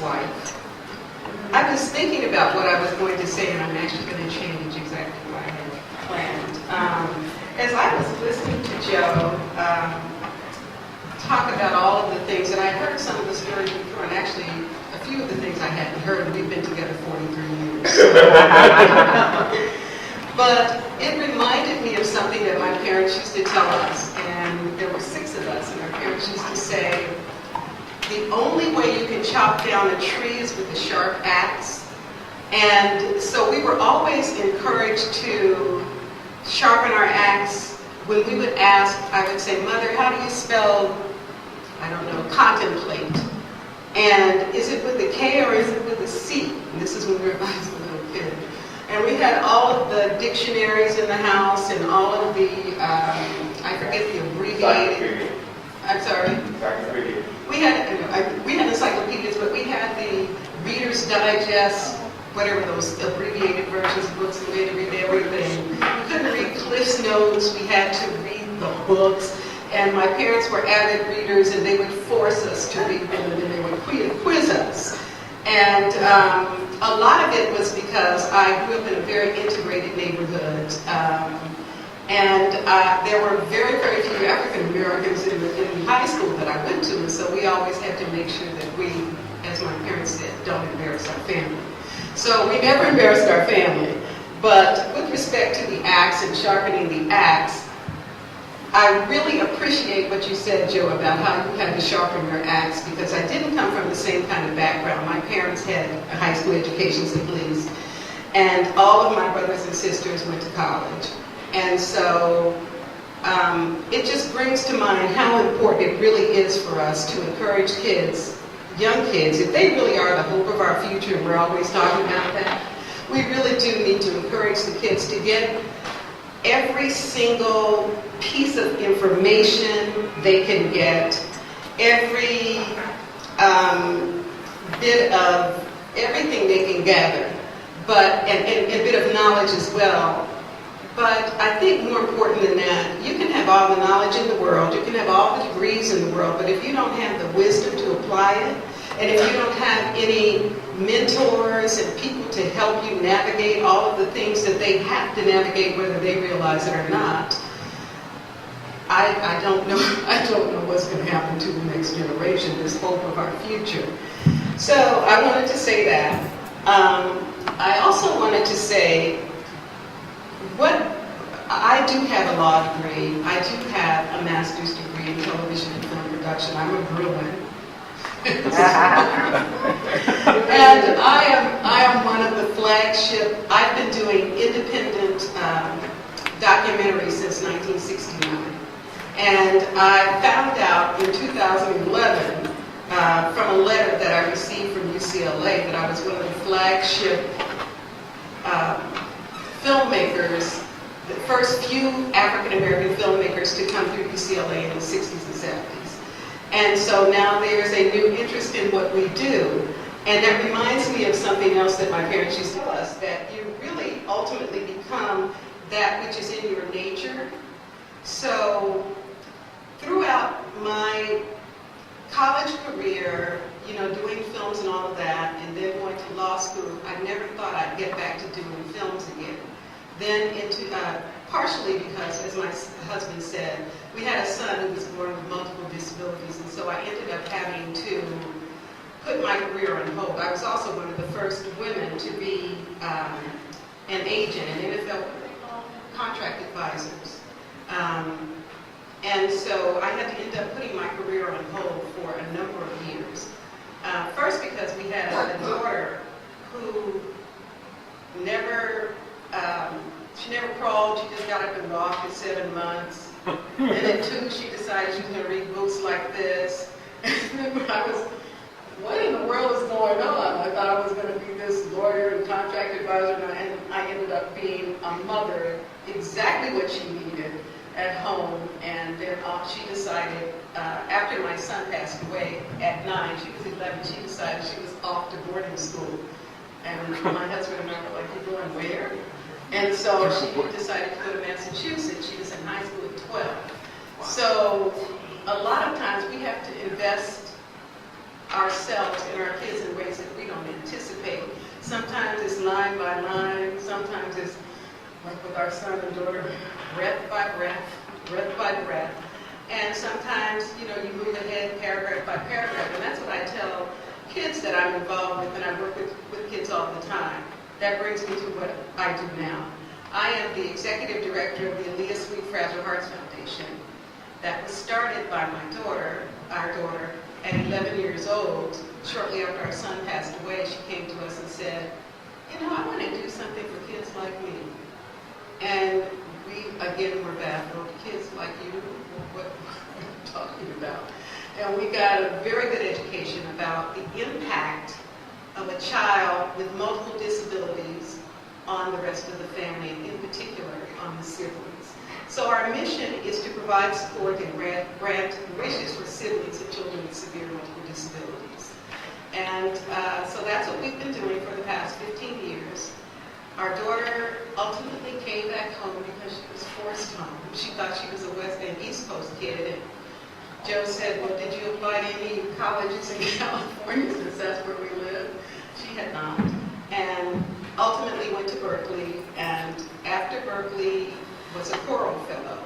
life. I was thinking about what I was going to say, and I'm actually going to change exactly what I had planned. As I was listening to Joe talk about all of the things, and I heard some of the stories before, and actually a few of the things I hadn't heard, and we've been together 43 years. But it reminded me of something that my parents used to tell us, and there were 6 of us, and our parents used to say, the only way you can chop down a tree is with a sharp axe. And so we were always encouraged to sharpen our axe. When we would ask, I would say, Mother, how do you spell, I don't know, contemplate? And is it with a K or is it with a C? And this is when we were a little kid. And we had all of the dictionaries in the house and all of the, I forget the abbreviated. I'm sorry? We had encyclopedias, but we had the Reader's Digest, whatever those abbreviated versions of books, and we had to read everything. We couldn't read Cliff's Notes, we had to read the books. And my parents were avid readers, and they would force us to read them, and then they would quiz us. And a lot of it was because I grew up in a very integrated neighborhood. And there were very, very few African Americans in high school that I went to, and so we always had to make sure that we, as my parents said, don't embarrass our family. So we never embarrassed our family. But with respect to the axe and sharpening the axe, I really appreciate what you said, Joe, about how you had to sharpen your axe, because I didn't come from the same kind of background. My parents had high school educations at least, and all of my brothers and sisters went to college. And so it just brings to mind how important it really is for us to encourage kids, young kids, if they really are the hope of our future, and we're always talking about that, we really do need to encourage the kids to get every single piece of information they can get, every bit of everything they can gather, but and a bit of knowledge as well. But I think more important than that, you can have all the knowledge in the world, you can have all the degrees in the world, but if you don't have the wisdom to apply it, and if you don't have any mentors and people to help you navigate all of the things that they have to navigate, whether they realize it or not, I don't know what's going to happen to the next generation, this hope of our future. So I wanted to say that. I also wanted to say, I do have a law degree. I do have a master's degree in television and film production. I'm a Bruin. And I am one of the flagship. I've been doing independent documentaries since 1969. And I found out in 2011 from a letter that I received from UCLA that I was one of the flagship filmmakers, the first few African-American filmmakers to come through UCLA in the 60s and 70s. And so now there's a new interest in what we do. And that reminds me of something else that my parents used to tell us, that you really ultimately become that which is in your nature. So throughout my college career, doing films and all of that, and then going to law school, I never thought I'd get back to doing films again. Then partially because, as my husband said, we had a son who was born with multiple disabilities, and so I ended up having to put my career on hold. I was also one of the first women to be an agent, an NFL, what do they call them? Contract advisors. And so I had to end up putting my career on hold for a number of years. First because we had a daughter who she never crawled, she just got up and walked at 7 months. And at 2, she decided she was going to read books like this. And I was, what in the world is going on? I thought I was going to be this lawyer and contract advisor, and I ended up being a mother, exactly what she needed at home. And then she decided, after my son passed away at 9, she was 11, she decided she was off to boarding school. And my husband and I were like, you're going where? And so she decided to go to Massachusetts. She was in high school at 12. So a lot of times we have to invest ourselves and our kids in ways that we don't anticipate. Sometimes it's line by line, sometimes it's like with our son and daughter, breath by breath, breath by breath. And sometimes, you move ahead paragraph by paragraph. And that's what I tell kids that I'm involved with, and I work with kids all the time. That brings me to what I do now. I am the executive director of the Aaliyah Sweet Fragile Hearts Foundation. That was started by my daughter, our daughter, at 11 years old. Shortly after our son passed away, she came to us and said, I want to do something for kids like me. And we, again, were baffled. Kids like you, what are you talking about? And we got a very good education about the impact of a child with multiple disabilities on the rest of the family, and in particular on the siblings. So our mission is to provide support and grant wishes for siblings and children with severe multiple disabilities. And so that's what we've been doing for the past 15 years. Our daughter ultimately came back home because she was forced home. She thought she was a West and East Coast kid. And Joe said, well, did you apply to any colleges in California since that's where we live? She had not. And ultimately went to Berkeley, and after Berkeley was a choral fellow,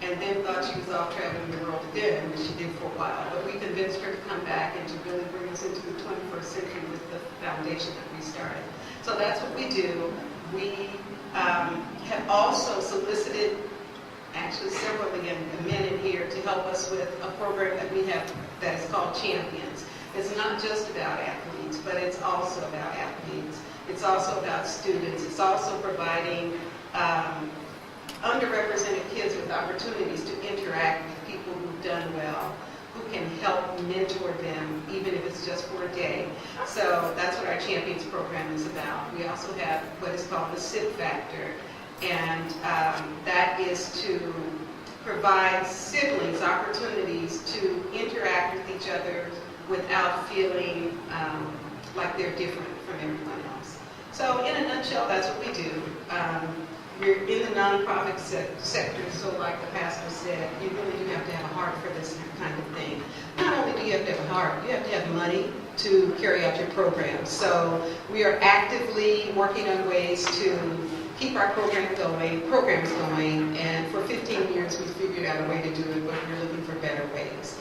and then thought she was off traveling the world again, which she did for a while. But we convinced her to come back and to really bring us into the 21st century with the foundation that we started. So that's what we do. We have also solicited, actually several men in here to help us with a program that we have that is called Champions. It's not just about athletes, but it's also about athletes. It's also about students. It's also providing underrepresented kids with opportunities to interact with people who've done well, who can help mentor them, even if it's just for a day. So that's what our Champions program is about. We also have what is called the SIP Factor, and that is to provide siblings opportunities to interact with each other without feeling like they're different from everyone else. So in a nutshell, that's what we do. We're in the nonprofit sector, so like the pastor said, you really do have to have a heart for this kind of thing. Not only do you have to have a heart, you have to have money to carry out your programs. So we are actively working on ways to keep our programs going, and for 15 years we figured out a way to do it, but we're looking for better ways.